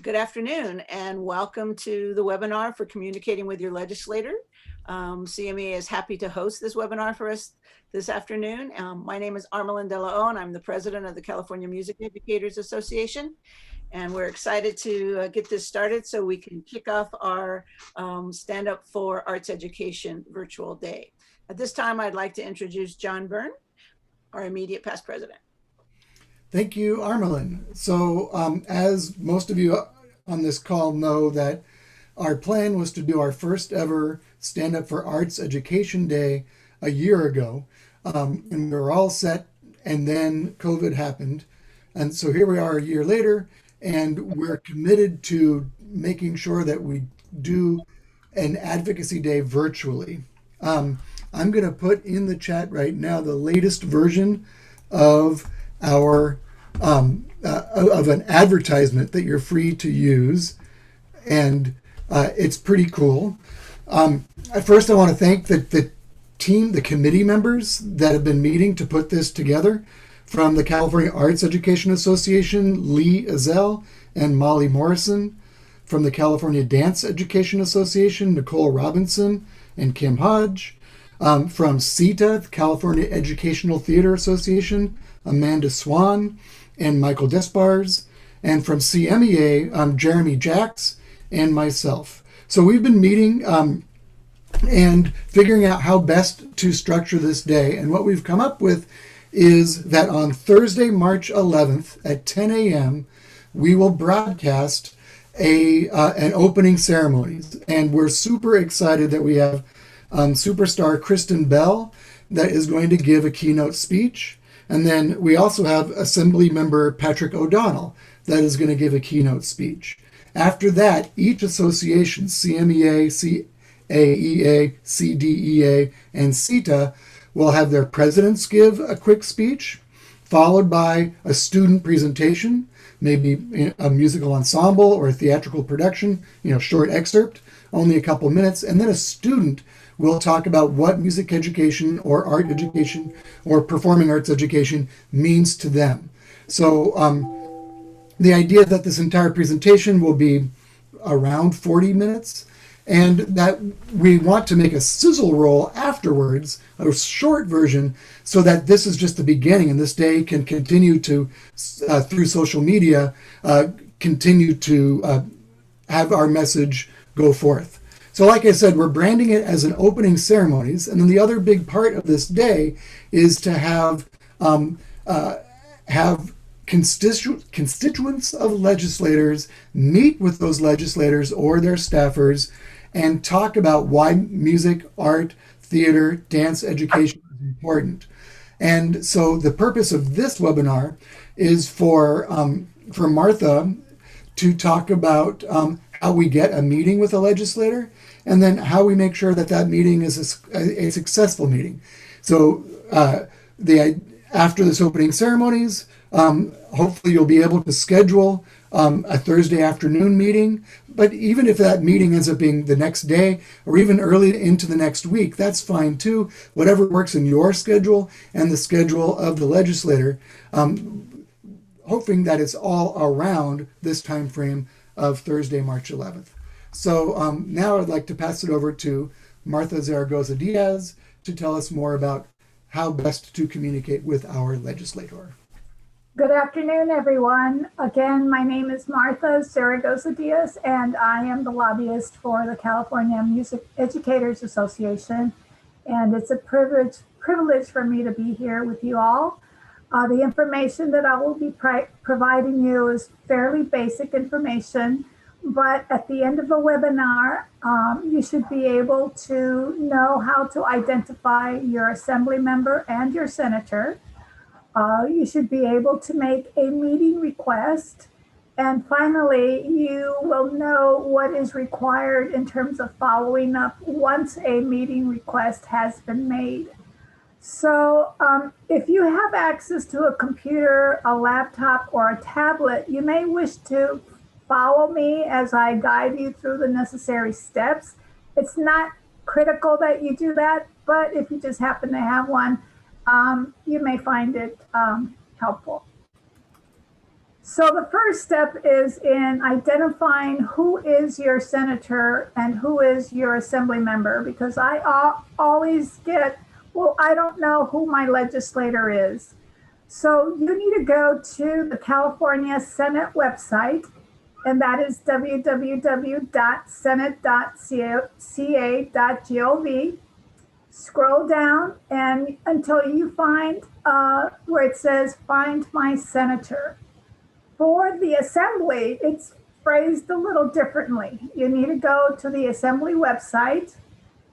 Good afternoon and welcome to the webinar for communicating with your legislator. CME is happy to host this webinar for us this afternoon. My name is Armelin De La O and I'm the president of the California Music Educators Association. And we're excited to get this started so we can kick off our Stand Up for Arts Education virtual day. At this time, I'd like to introduce John Byrne, our immediate past president. Thank you, Armelin. So as most of you on this call know, that our plan was to do our first ever Stand Up for Arts Education Day a year ago. And we were all set, and then COVID happened. And so here we are a year later, and we're committed to making sure that we do an advocacy day virtually. I'm going to put in the chat right now the latest version of our of an advertisement that you're free to use, and it's pretty cool. First, I want to thank the team, the committee members that have been meeting to put this together. From the California Arts Education Association, Lee Azell and Molly Morrison. From the California Dance Education Association, Nicole Robinson and Kim Hodge. From CETA, the California Educational Theater Association, Amanda Swan and Michael Despars. And from CMEA, Jeremy Jacks and myself. So we've been meeting and figuring out how best to structure this day. And what we've come up with is that on Thursday, March 11th at 10 a.m., we will broadcast an opening ceremonies. And we're super excited that we have superstar Kristen Bell that is going to give a keynote speech. And then we also have Assembly Member Patrick O'Donnell that is going to give a keynote speech. After that, each association, CMEA, CAEA, CDEA, and CETA, will have their presidents give a quick speech, followed by a student presentation, maybe a musical ensemble or a theatrical production, short excerpt, only a couple minutes, and then a student will talk about what music education or art education or performing arts education means to them. So the idea that this entire presentation will be around 40 minutes, and that we want to make a sizzle roll afterwards, a short version, so that this is just the beginning, and this day can continue to, through social media, continue to have our message go forth. So like I said, we're branding it as an opening ceremonies, and then the other big part of this day is to have constituents of legislators meet with those legislators or their staffers and talk about why music, art, theater, dance education is important. And so the purpose of this webinar is for Martha to talk about how we get a meeting with a legislator, and then how we make sure that that meeting is a successful meeting. So after this opening ceremonies, hopefully you'll be able to schedule a Thursday afternoon meeting. But even if that meeting ends up being the next day or even early into the next week, that's fine too. Whatever works in your schedule and the schedule of the legislator, hoping that it's all around this time frame of Thursday, March 11th. So now I'd like to pass it over to Martha Zaragoza Diaz to tell us more about how best to communicate with our legislator. Good afternoon, everyone. Again, my name is Martha Zaragoza Diaz, and I am the lobbyist for the California Music Educators Association. And it's a privilege for me to be here with you all. The information that I will be providing you is fairly basic information, but at the end of the webinar, you should be able to know how to identify your assembly member and your senator. You should be able to make a meeting request. And finally, you will know what is required in terms of following up once a meeting request has been made. So if you have access to a computer, a laptop, or a tablet, you may wish to follow me as I guide you through the necessary steps. It's not critical that you do that, but if you just happen to have one, you may find it helpful. So the first step is in identifying who is your senator and who is your assembly member, because I always get, well, I don't know who my legislator is. So you need to go to the California Senate website, and that is www.senate.ca.gov. Scroll down and until you find where it says find my senator. For the assembly, it's phrased a little differently. You need to go to the assembly website,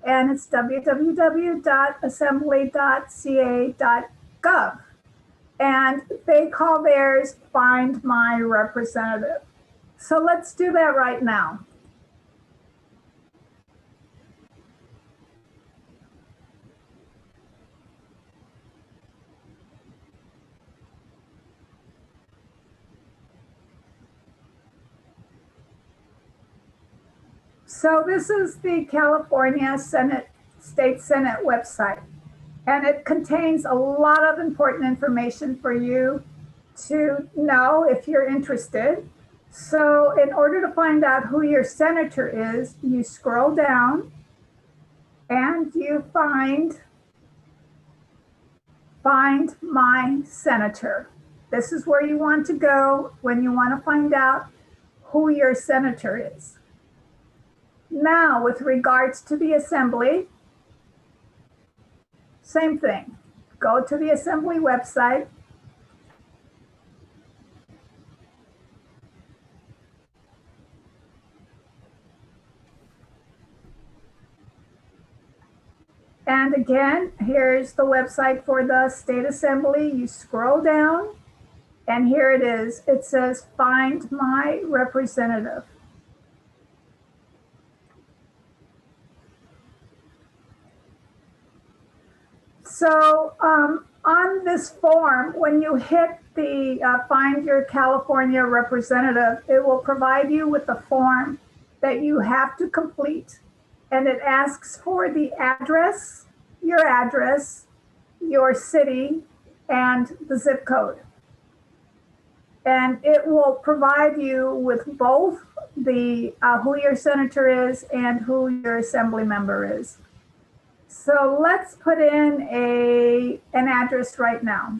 and it's www.assembly.ca.gov. And they call theirs Find My Representative. So let's do that right now. So this is the California State Senate website, and it contains a lot of important information for you to know if you're interested. So in order to find out who your senator is, you scroll down and you find My Senator. This is where you want to go when you want to find out who your senator is. Now, with regards to the assembly, same thing. Go to the assembly website. And again, here's the website for the state assembly. You scroll down and here it is. It says, Find My Representative. So on this form, when you hit the Find Your California Representative, it will provide you with a form that you have to complete. And it asks for the address, your city, and the zip code. And it will provide you with both the who your senator is and who your assembly member is. So let's put in an address right now.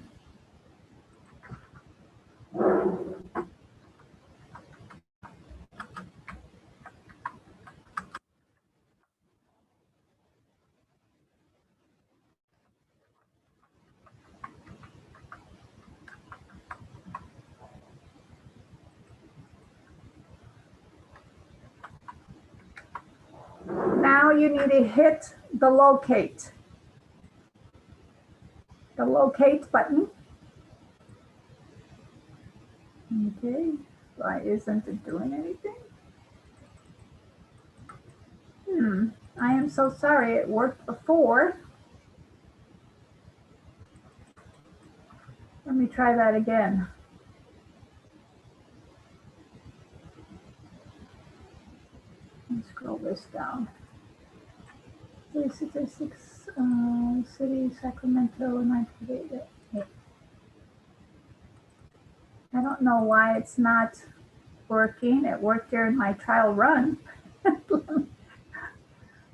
Now you need to hit the locate button. Okay, why isn't it doing anything? I am so sorry, it worked before. Let me try that again. Let's scroll this down. Statistics, City, Sacramento, 948. I don't know why it's not working. It worked during my trial run.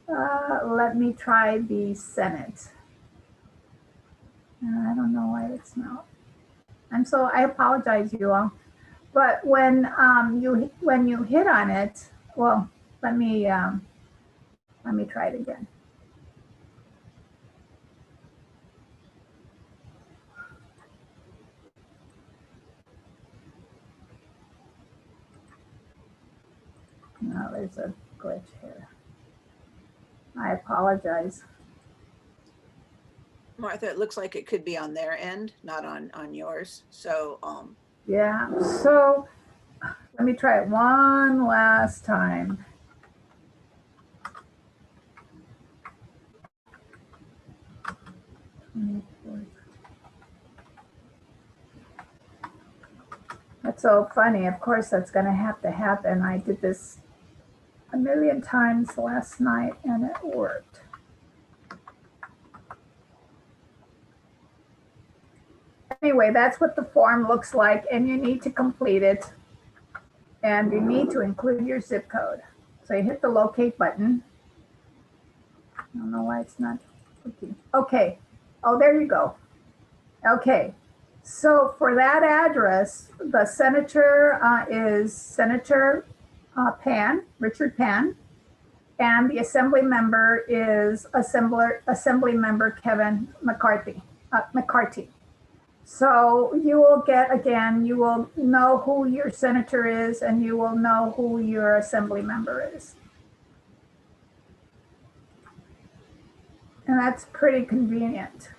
Let me try the Senate. I don't know why it's not. I apologize, you all. But when you hit on it, well, let me try it again. No, there's a glitch here. I apologize. Martha, it looks like it could be on their end, not on yours. So yeah, so let me try it one last time. That's so funny. Of course, that's going to have to happen. I did this a million times last night and it worked. anyway, that's what the form looks like, and you need to complete it. And you need to include your zip code. So you hit the locate button. I don't know why it's not working. Okay. Oh, there you go. Okay. So for that address, the senator is Senator Richard Pan, and the assembly member is Assembly Member Kevin McCarthy. So you will get, again, you will know who your senator is, and you will know who your assembly member is. And that's pretty convenient.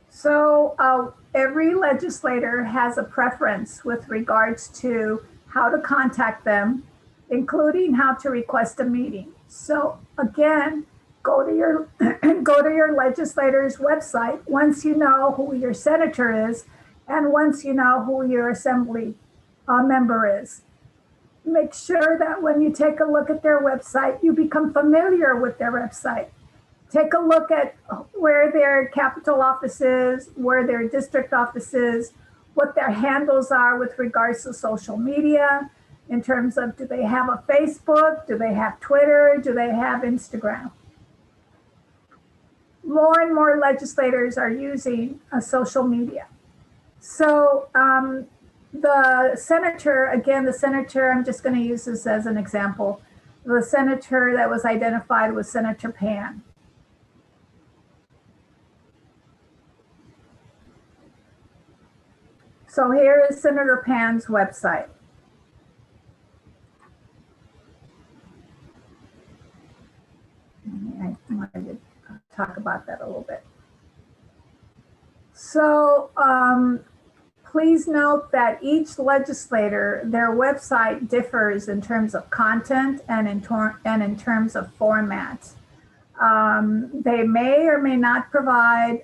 So every legislator has a preference with regards to how to contact them, including how to request a meeting. So again, go to your legislator's website once you know who your senator is and once you know who your assembly member is. Make sure that when you take a look at their website, you become familiar with their website. Take a look at where their capital office is, where their district office is, what their handles are with regards to social media, in terms of, do they have a Facebook? Do they have Twitter? Do they have Instagram? More and more legislators are using social media. So the senator, again, I'm just going to use this as an example. The senator that was identified was Senator Pan. So here is Senator Pan's website. I wanted to talk about that a little bit. So please note that each legislator, their website differs in terms of content and in terms of format. They may or may not provide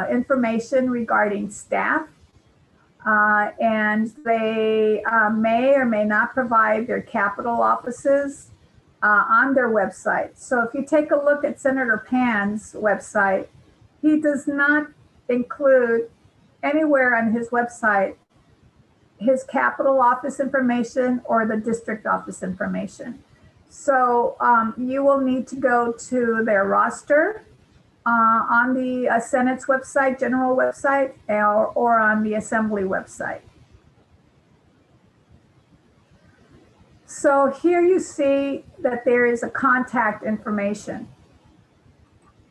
information regarding staff, and they may or may not provide their capital offices on their website. So if you take a look at Senator Pan's website, he does not include anywhere on his website his capital office information or the district office information. So you will need to go to their roster on the Senate's website, general website, or on the Assembly website. So here you see that there is a contact information.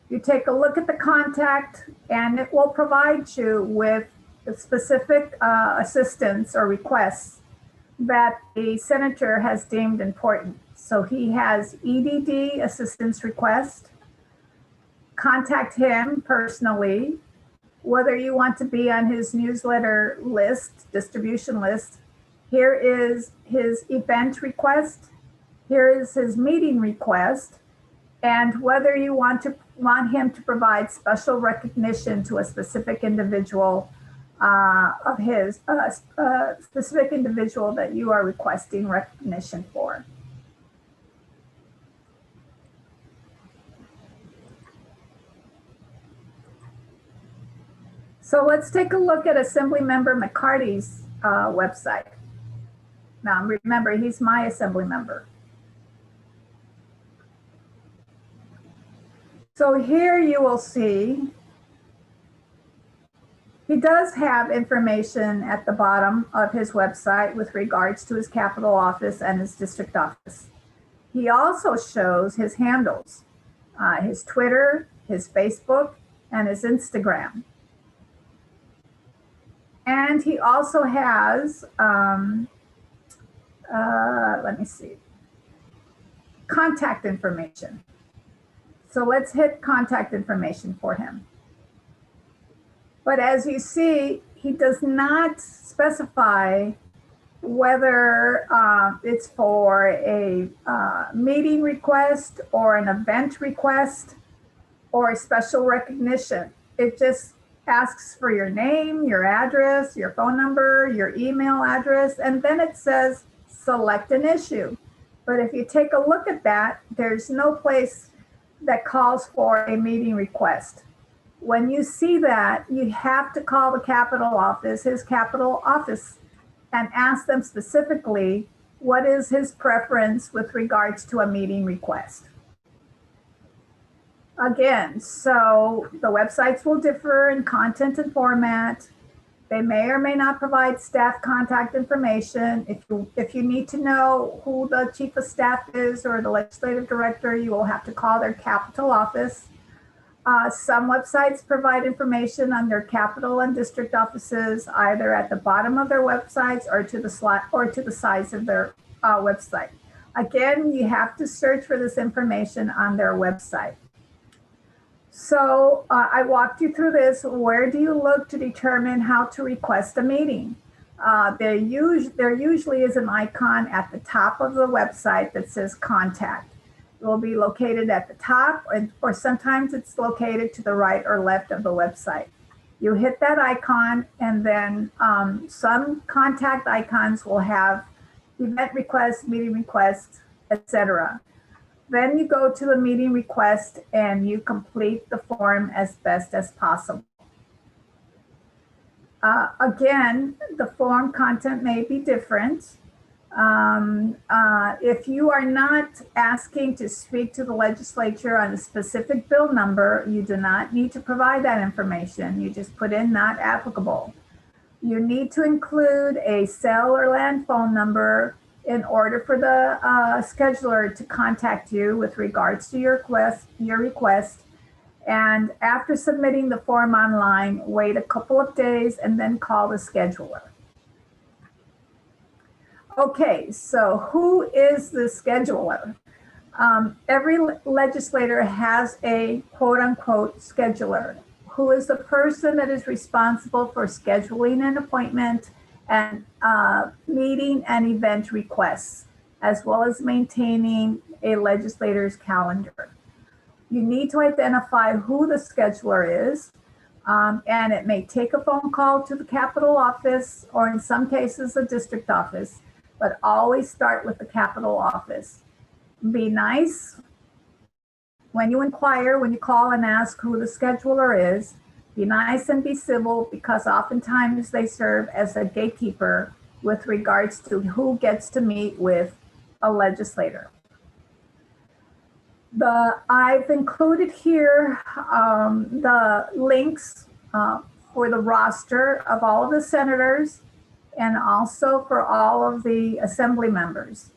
You take a look at the contact, and it will provide you with specific assistance or requests that the senator has deemed important. So he has EDD assistance request. Contact him personally, whether you want to be on his newsletter list, distribution list. Here is his event request. Here is his meeting request, and whether you want him to provide special recognition to a specific individual of his specific individual that you are requesting recognition for. So let's take a look at Assemblymember McCarty's website. Now remember, he's my assembly member. So here you will see he does have information at the bottom of his website with regards to his capital office and his district office. He also shows his handles, his Twitter, his Facebook, and his Instagram. And he also has, let me see, contact information. So let's hit contact information for him. But as you see, he does not specify whether it's for a meeting request or an event request or a special recognition. It just asks for your name, your address, your phone number, your email address, and then it says select an issue. But if you take a look at that, there's no place that calls for a meeting request. When you see that, you have to call the Capitol office, his Capitol office, and ask them specifically what is his preference with regards to a meeting request. Again, so the websites will differ in content and format. They may or may not provide staff contact information. If you need to know who the chief of staff is or the legislative director, you will have to call their Capitol office. Some websites provide information on their Capitol and district offices, either at the bottom of their websites or to the sides of their website. Again, you have to search for this information on their website. So I walked you through this. Where do you look to determine how to request a meeting? There usually is an icon at the top of the website that says contact. It will be located at the top, or sometimes it's located to the right or left of the website. You hit that icon, and then some contact icons will have event requests, meeting requests, etc. Then you go to the meeting request and you complete the form as best as possible. Again, the form content may be different. If you are not asking to speak to the legislature on a specific bill number, you do not need to provide that information. You just put in not applicable. You need to include a cell or land phone number in order for the scheduler to contact you with regards to your request. And after submitting the form online, wait a couple of days and then call the scheduler. Okay, so who is the scheduler? Every legislator has a quote unquote scheduler, who is the person that is responsible for scheduling an appointment and meeting and event requests, as well as maintaining a legislator's calendar. You need to identify who the scheduler is, and it may take a phone call to the Capitol office, or in some cases, the district office, but always start with the Capitol office. Be nice when you inquire, when you call and ask who the scheduler is. Be nice and be civil, because oftentimes they serve as a gatekeeper with regards to who gets to meet with a legislator. I've included here the links for the roster of all of the senators and also for all of the assembly members.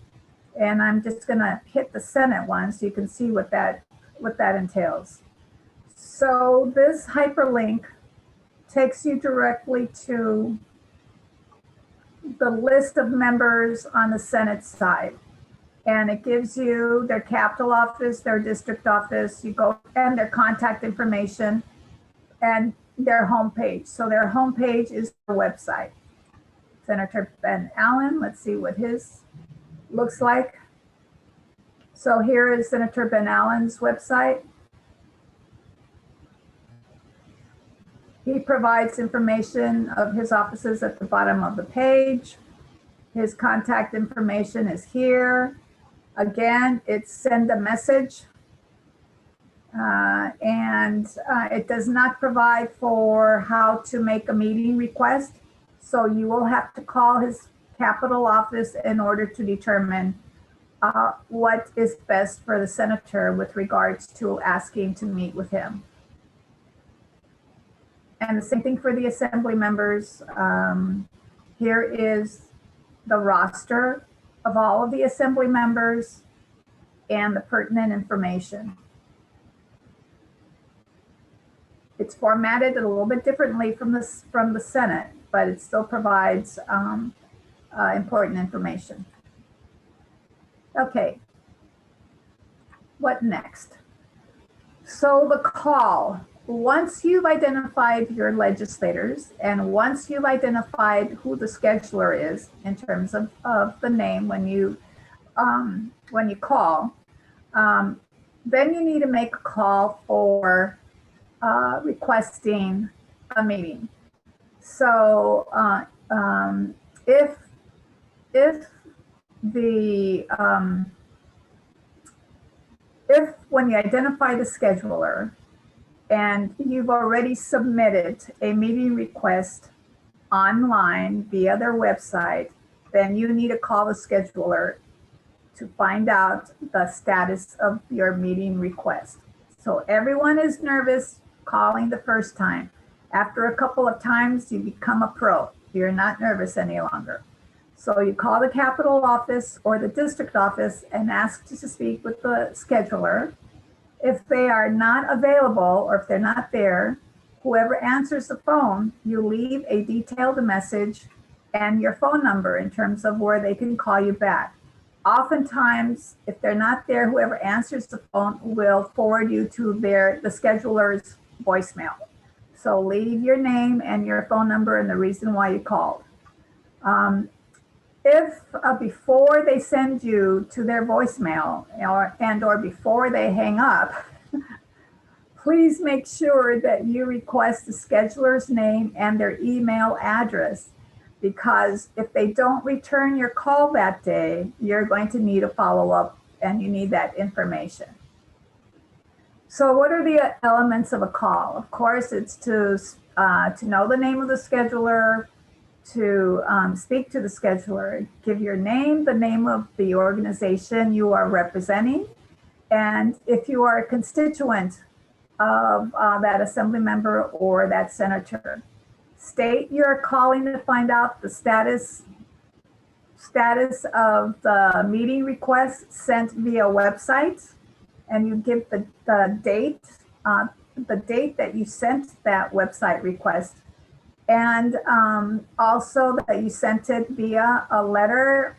And I'm just gonna hit the Senate one so you can see what that entails. So this hyperlink takes you directly to the list of members on the Senate side. And it gives you their Capitol office, their district office, you go, and their contact information and their homepage. So their homepage is the website. Senator Ben Allen, let's see what his looks like. So here is Senator Ben Allen's website. He provides information of his offices at the bottom of the page. His contact information is here. Again, it's send a message. It does not provide for how to make a meeting request. So you will have to call his Capitol office in order to determine what is best for the senator with regards to asking to meet with him. And the same thing for the assembly members. Here is the roster of all of the assembly members and the pertinent information. It's formatted a little bit differently from the Senate, but it still provides important information. Okay, what next? So the call. Once you've identified your legislators and once you've identified who the scheduler is in terms of the name when you call, then you need to make a call for requesting a meeting. So if when you identify the scheduler, and you've already submitted a meeting request online via their website, then you need to call the scheduler to find out the status of your meeting request. So everyone is nervous calling the first time. After a couple of times, you become a pro. You're not nervous any longer. So you call the Capitol office or the district office and ask to speak with the scheduler. If they are not available or if they're not there, whoever answers the phone, you leave a detailed message and your phone number in terms of where they can call you back. Oftentimes, if they're not there, whoever answers the phone will forward you to the scheduler's voicemail. So leave your name and your phone number and the reason why you called. If before they send you to their voicemail or before they hang up, please make sure that you request the scheduler's name and their email address, because if they don't return your call that day, you're going to need a follow-up and you need that information. So what are the elements of a call? Of course, it's to know the name of the scheduler, to speak to the scheduler, give your name, the name of the organization you are representing, and if you are a constituent of that assembly member or that senator, state you're calling to find out the status of the meeting request sent via website, and you give the date that you sent that website request, and also that you sent it via a letter,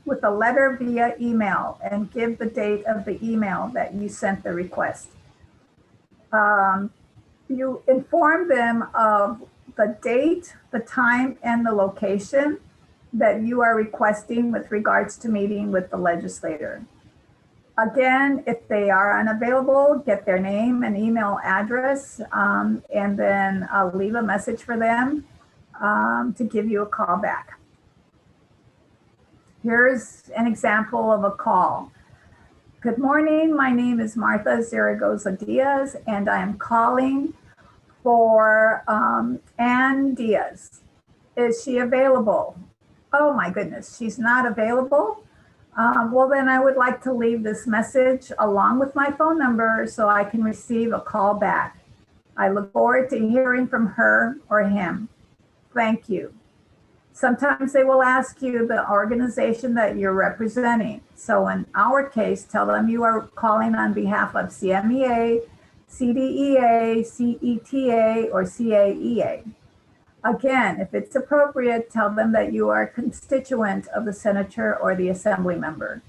with a letter via email, and give the date of the email that you sent the request. You inform them of the date, the time, and the location that you are requesting with regards to meeting with the legislator. Again, if they are unavailable, get their name and email address, and then leave a message for them to give you a call back. Here's an example of a call. Good morning, my name is Martha Zaragoza Diaz, and I am calling for Ann Diaz. Is she available? Oh my goodness, she's not available. Well, then I would like to leave this message along with my phone number so I can receive a call back. I look forward to hearing from her or him. Thank you. Sometimes they will ask you the organization that you're representing. So in our case, tell them you are calling on behalf of CMEA, CDEA, CETA, or CAEA. Again, if it's appropriate, tell them that you are a constituent of the senator or the assembly member.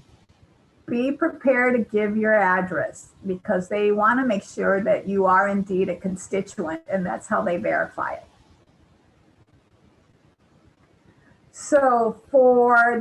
Be prepared to give your address, because they want to make sure that you are indeed a constituent, and that's how they verify it. So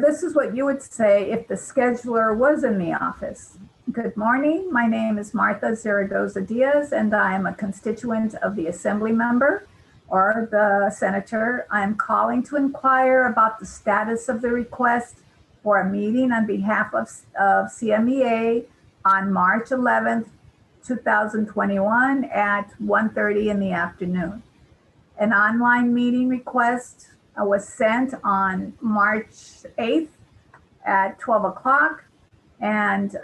this is what you would say if the scheduler was in the office. Good morning, my name is Martha Zaragoza Diaz, and I am a constituent of the assembly member or the senator. I'm calling to inquire about the status of the request for a meeting on behalf of CMEA on March 11th, 2021 at 1:30 in the afternoon. An online meeting request was sent on March 8th at 12 o'clock. And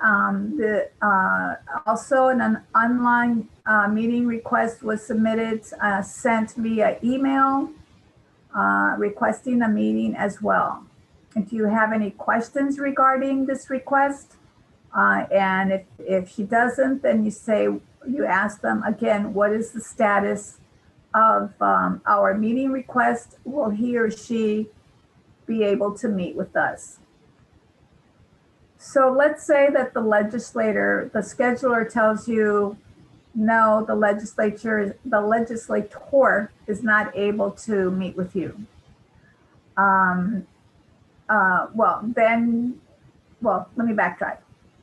also an online meeting request was submitted, sent via email, requesting a meeting as well. If you have any questions regarding this request, and if she doesn't, then you ask them again, what is the status of our meeting request? Will he or she be able to meet with us? So let's say that the scheduler tells you, no, the legislator is not able to meet with you. Let me backtrack.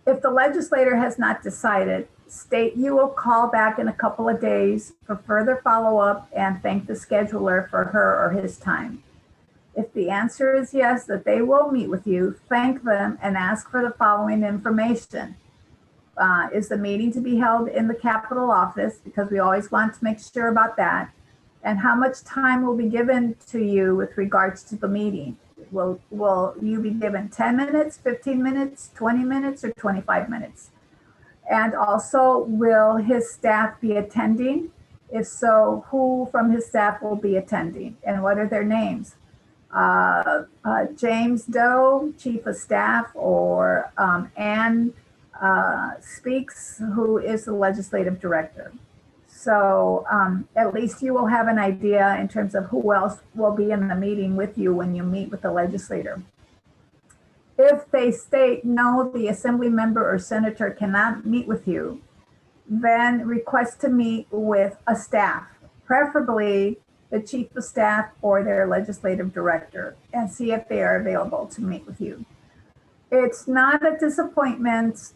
If the legislator has not decided, state you will call back in a couple of days for further follow-up and thank the scheduler for her or his time. If the answer is yes, that they will meet with you, thank them and ask for the following information. Is the meeting to be held in the Capitol office? Because we always want to make sure about that. And how much time will be given to you with regards to the meeting? Will you be given 10 minutes, 15 minutes, 20 minutes, or 25 minutes? And also, will his staff be attending? If so, who from his staff will be attending, and what are their names? James Doe, Chief of Staff, or Ann Speaks, who is the Legislative Director. So at least you will have an idea in terms of who else will be in the meeting with you when you meet with the legislator. If they state, no, the assembly member or senator cannot meet with you, then request to meet with a staff, preferably the chief of staff or their legislative director, and see if they are available to meet with you. It's not a disappointment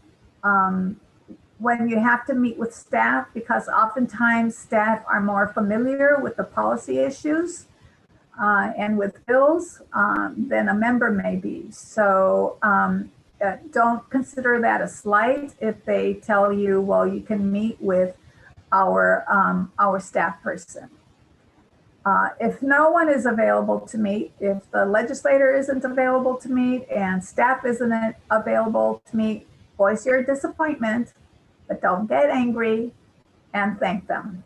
when you have to meet with staff, because oftentimes staff are more familiar with the policy issues and with bills than a member may be. So don't consider that a slight if they tell you, well, you can meet with our staff person. If no one is available to meet, if the legislator isn't available to meet and staff isn't available to meet, voice your disappointment, but don't get angry, and thank them.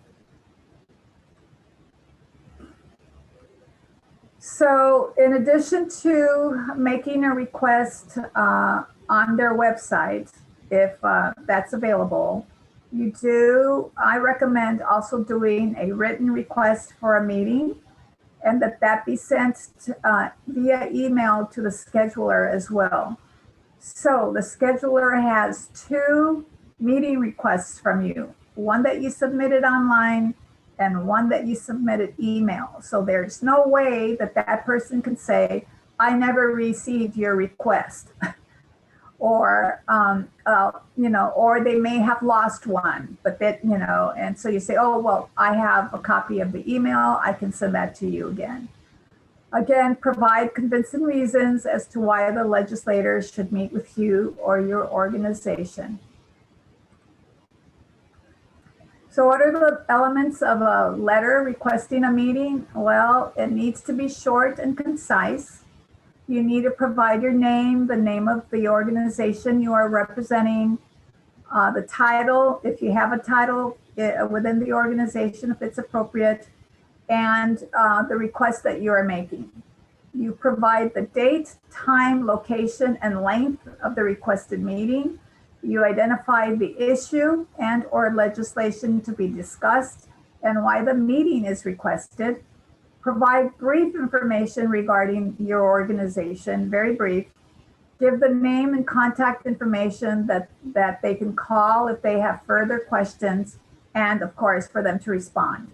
So in addition to making a request on their website, if that's available, I recommend also doing a written request for a meeting, and that be sent via email to the scheduler as well. So the scheduler has 2 meeting requests from you, one that you submitted online and one that you submitted email. So there's no way that person can say, I never received your request. Or, or they may have lost one, but that, and so you say, oh, well, I have a copy of the email, I can send that to you again. Again, provide convincing reasons as to why the legislators should meet with you or your organization. So what are the elements of a letter requesting a meeting? Well, it needs to be short and concise. You need to provide your name, the name of the organization you are representing, the title, if you have a title within the organization, if it's appropriate, and the request that you are making. You provide the date, time, location, and length of the requested meeting. You identify the issue and or legislation to be discussed and why the meeting is requested. Provide brief information regarding your organization, very brief. Give the name and contact information that they can call if they have further questions, and of course, for them to respond.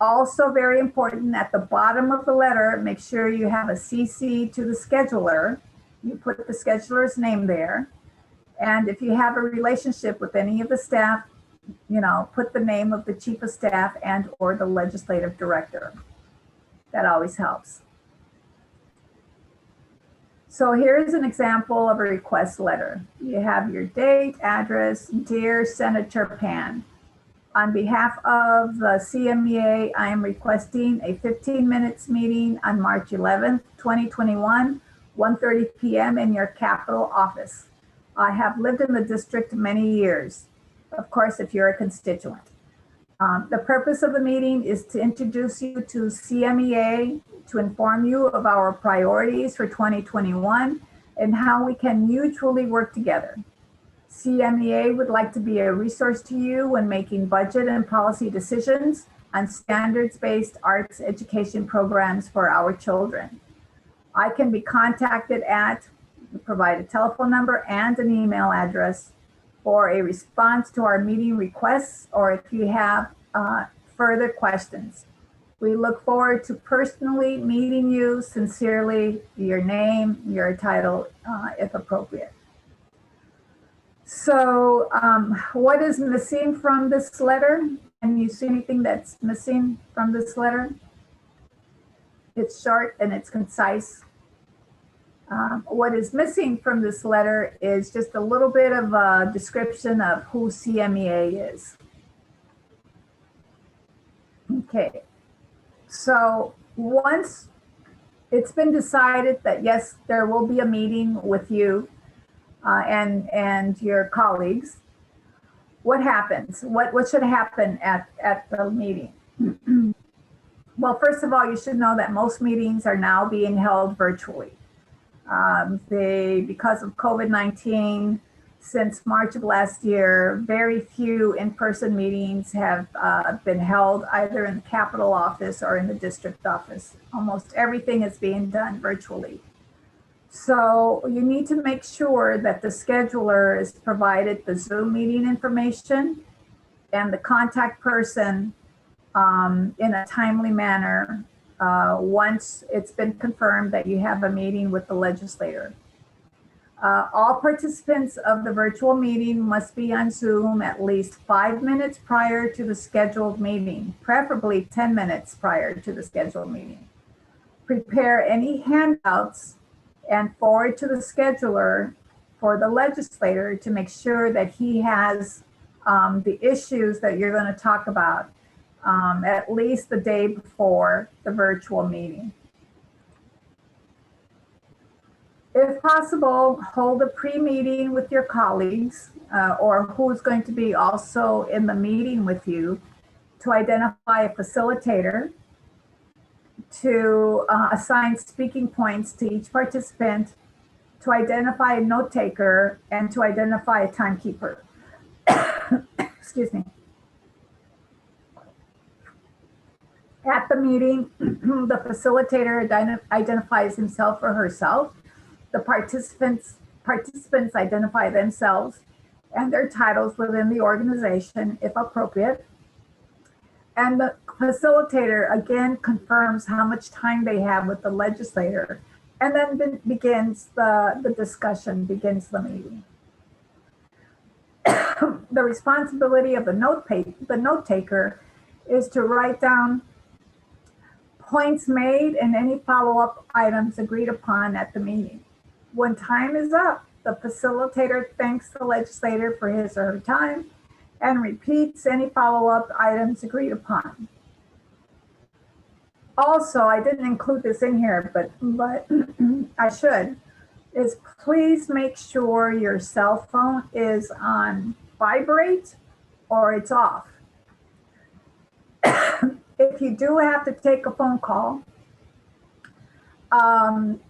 Also very important, at the bottom of the letter, make sure you have a CC to the scheduler. You put the scheduler's name there. And if you have a relationship with any of the staff, put the name of the chief of staff and or the legislative director. That always helps. So here's an example of a request letter. You have your date, address, dear Senator Pan. On behalf of the CMEA, I am requesting a 15 minutes meeting on March 11th, 2021, 1:30 p.m. in your Capitol office. I have lived in the district many years, of course, if you're a constituent. The purpose of the meeting is to introduce you to CMEA, to inform you of our priorities for 2021 and how we can mutually work together. CMEA would like to be a resource to you when making budget and policy decisions on standards-based arts education programs for our children. I can be contacted at, provide a telephone number and an email address for a response to our meeting requests, or if you have further questions. We look forward to personally meeting you. Sincerely, your name, your title, if appropriate. So what is missing from this letter? Can you see anything that's missing from this letter? It's short and it's concise. What is missing from this letter is just a little bit of a description of who CMEA is. Okay, so once it's been decided that yes, there will be a meeting with you and your colleagues, what happens? What should happen at the meeting? Well, first of all, you should know that most meetings are now being held virtually. Because of COVID-19, since March of last year, very few in-person meetings have been held either in the Capitol office or in the district office. Almost everything is being done virtually. So you need to make sure that the scheduler is provided the Zoom meeting information and the contact person in a timely manner once it's been confirmed that you have a meeting with the legislator. All participants of the virtual meeting must be on Zoom at least 5 minutes prior to the scheduled meeting, preferably 10 minutes prior to the scheduled meeting. Prepare any handouts and forward to the scheduler for the legislator to make sure that he has the issues that you're going to talk about at least the day before the virtual meeting. If possible, hold a pre-meeting with your colleagues or who's going to be also in the meeting with you to identify a facilitator, to assign speaking points to each participant, to identify a note taker, and to identify a timekeeper. Excuse me. At the meeting, the facilitator identifies himself or herself. The participants identify themselves and their titles within the organization, if appropriate. And the facilitator again confirms how much time they have with the legislator, and then begins the discussion, begins the meeting. The responsibility of the note taker is to write down points made and any follow-up items agreed upon at the meeting. When time is up, the facilitator thanks the legislator for his or her time and repeats any follow-up items agreed upon. Also, I didn't include this in here, but I should, is please make sure your cell phone is on vibrate or it's off. If you do have to take a phone call, turn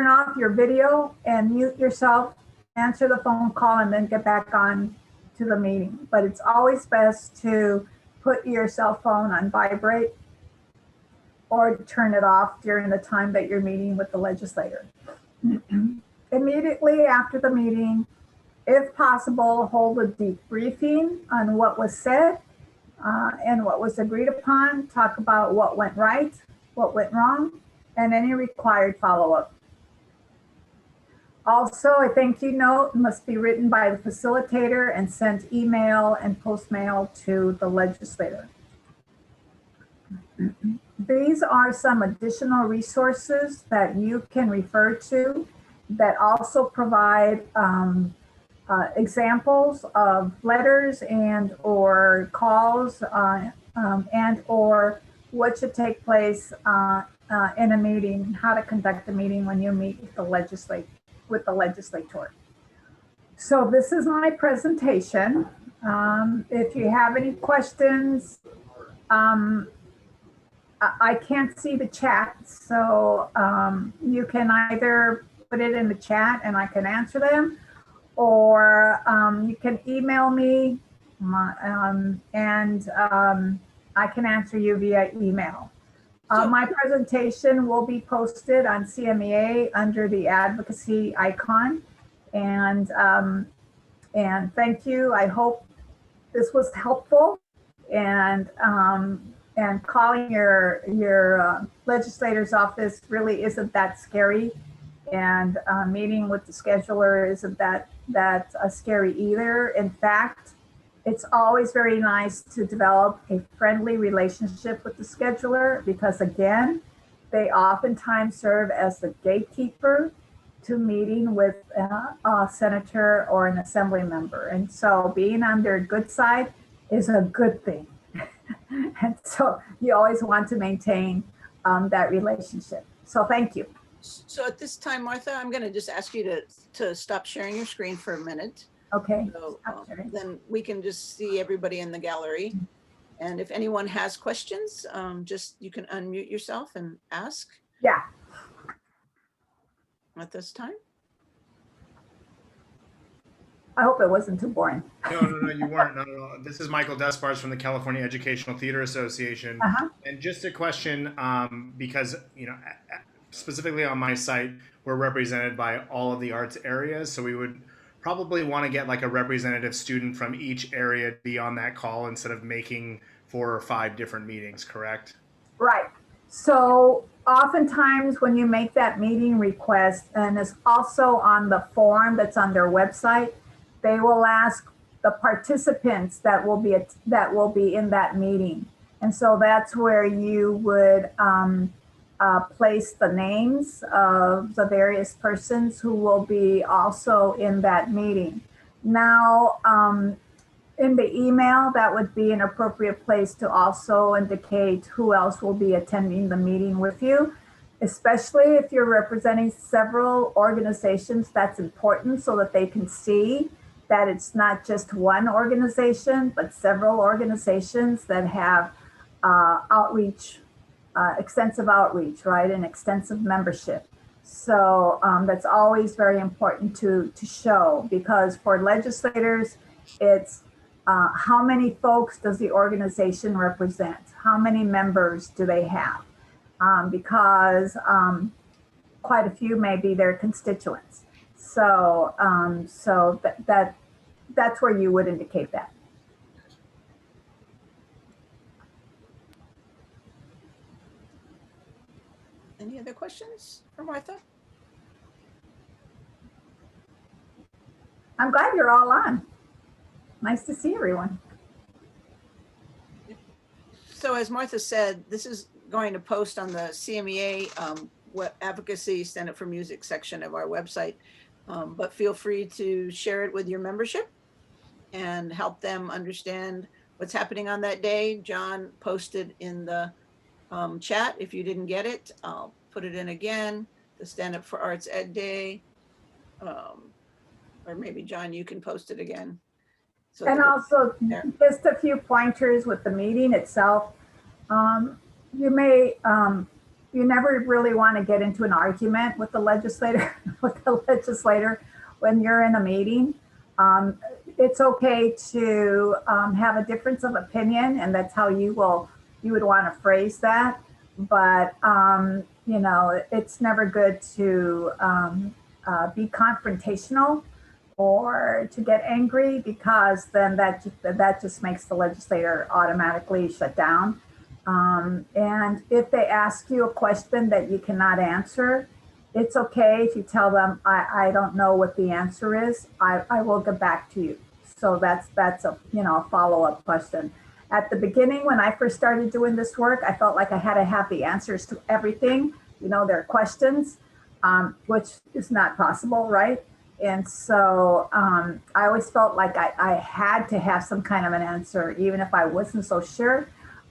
off your video and mute yourself, answer the phone call, and then get back on to the meeting. But it's always best to put your cell phone on vibrate or turn it off during the time that you're meeting with the legislator. Immediately after the meeting, if possible, hold a debriefing on what was said and what was agreed upon. Talk about what went right, what went wrong, and any required follow-up. Also, a thank you note must be written by the facilitator and sent email and postmail to the legislator. These are some additional resources that you can refer to that also provide examples of letters and or calls and or what should take place in a meeting, how to conduct a meeting when you meet with the legislator. So this is my presentation. If you have any questions, I can't see the chat, so you can either put it in the chat and I can answer them, or you can email me and I can answer you via email. My presentation will be posted on CMEA under the advocacy icon. And thank you. I hope this was helpful. And calling your legislator's office really isn't that scary. And meeting with the scheduler isn't that scary either. In fact, it's always very nice to develop a friendly relationship with the scheduler because, again, they oftentimes serve as the gatekeeper to meeting with a senator or an assembly member. And so being on their good side is a good thing. And so you always want to maintain that relationship. So thank you. So at this time, Martha, I'm going to just ask you to stop sharing your screen for a minute. Okay. So then we can just see everybody in the gallery. And if anyone has questions, just you can unmute yourself and ask. Yeah. At this time. I hope it wasn't too boring. No, you weren't. Not at all. This is Michael Despars from the California Educational Theater Association. And just a question, because, you know, specifically on my site, we're represented by all of the arts areas. So we would probably want to get like a representative student from each area to be on that call instead of making 4 or 5 different meetings, correct? Right. So oftentimes when you make that meeting request, and it's also on the form that's on their website, they will ask the participants that will be in that meeting. And so that's where you would place the names of the various persons who will be also in that meeting. Now, in the email, that would be an appropriate place to also indicate who else will be attending the meeting with you, especially if you're representing several organizations. That's important so that they can see that it's not just one organization, but several organizations that have outreach, extensive outreach, right, and extensive membership. So that's always very important to show, because for legislators, it's how many folks does the organization represent? How many members do they have? Because quite a few may be their constituents. So, that's where you would indicate that. Any other questions for Martha? I'm glad you're all on. Nice to see everyone. So as Martha said, this is going to post on the CMEA advocacy Stand Up for Music section of our website, but feel free to share it with your membership and help them understand what's happening on that day. John posted in the chat. If you didn't get it, I'll put it in again, the Stand Up for Arts Ed Day. Or maybe John, you can post it again. So and also just a few pointers with the meeting itself. You may, you never really want to get into an argument with the legislator, when you're in a meeting. It's okay to have a difference of opinion, and that's how you would want to phrase that. But you know, it's never good to be confrontational or to get angry, because then that just makes the legislator automatically shut down. And if they ask you a question that you cannot answer, it's okay if you tell them, I don't know what the answer is. I will get back to you. So that's a, you know, a follow-up question. At the beginning, when I first started doing this work, I felt like I had to have the answers to everything. You know, there are questions, which is not possible, right? And so I always felt like I had to have some kind of an answer, even if I wasn't so sure.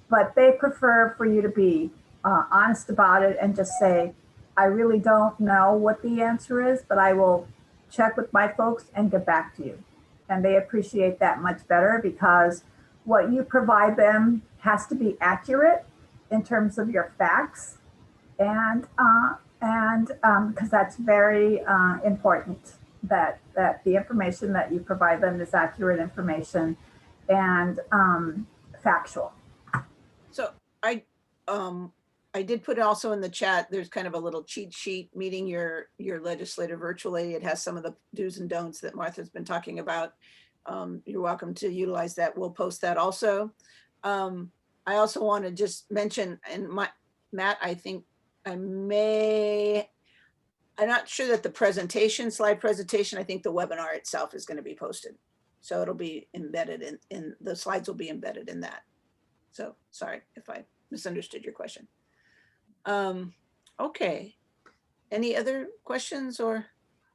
But they prefer for you to be honest about it and just say, I really don't know what the answer is, but I will check with my folks and get back to you. And they appreciate that much better, because what you provide them has to be accurate in terms of your facts, and because that's very important, that the information that you provide them is accurate information and factual. So I did put it also in the chat. There's kind of a little cheat sheet, meeting your legislator virtually. It has some of the do's and don'ts that Martha's been talking about. You're welcome to utilize that. We'll post that also. I also want to just mention, and Matt, I think I'm not sure that the slide presentation, I think the webinar itself is going to be posted. So it'll be embedded in the slides will be embedded in that. So sorry if I misunderstood your question. Okay. Any other questions or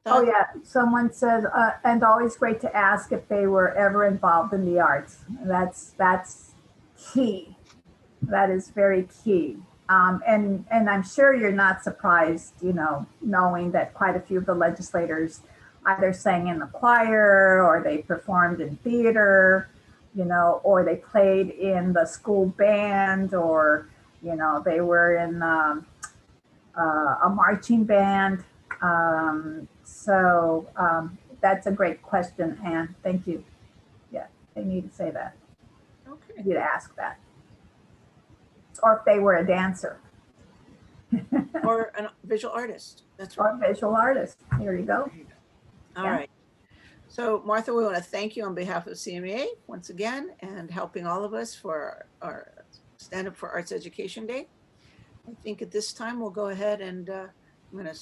Oh, thoughts? yeah. Someone said, and always great to ask if they were ever involved in the arts. That's key. That is very key. And I'm sure you're not surprised, knowing that quite a few of the legislators either sang in the choir or they performed in theater, or they played in the school band, or they were in a marching band. That's a great question, Anne. Thank you. Yeah, they need to say that. Okay. Need to ask that, or if they were a dancer. Or a visual artist. That's right. Or visual artist. Here you go. All Yeah. right. So Martha, we want to thank you on behalf of CMEA once again and helping all of us for our Stand Up for Arts Education Day. I think at this time we'll go ahead and I'm going to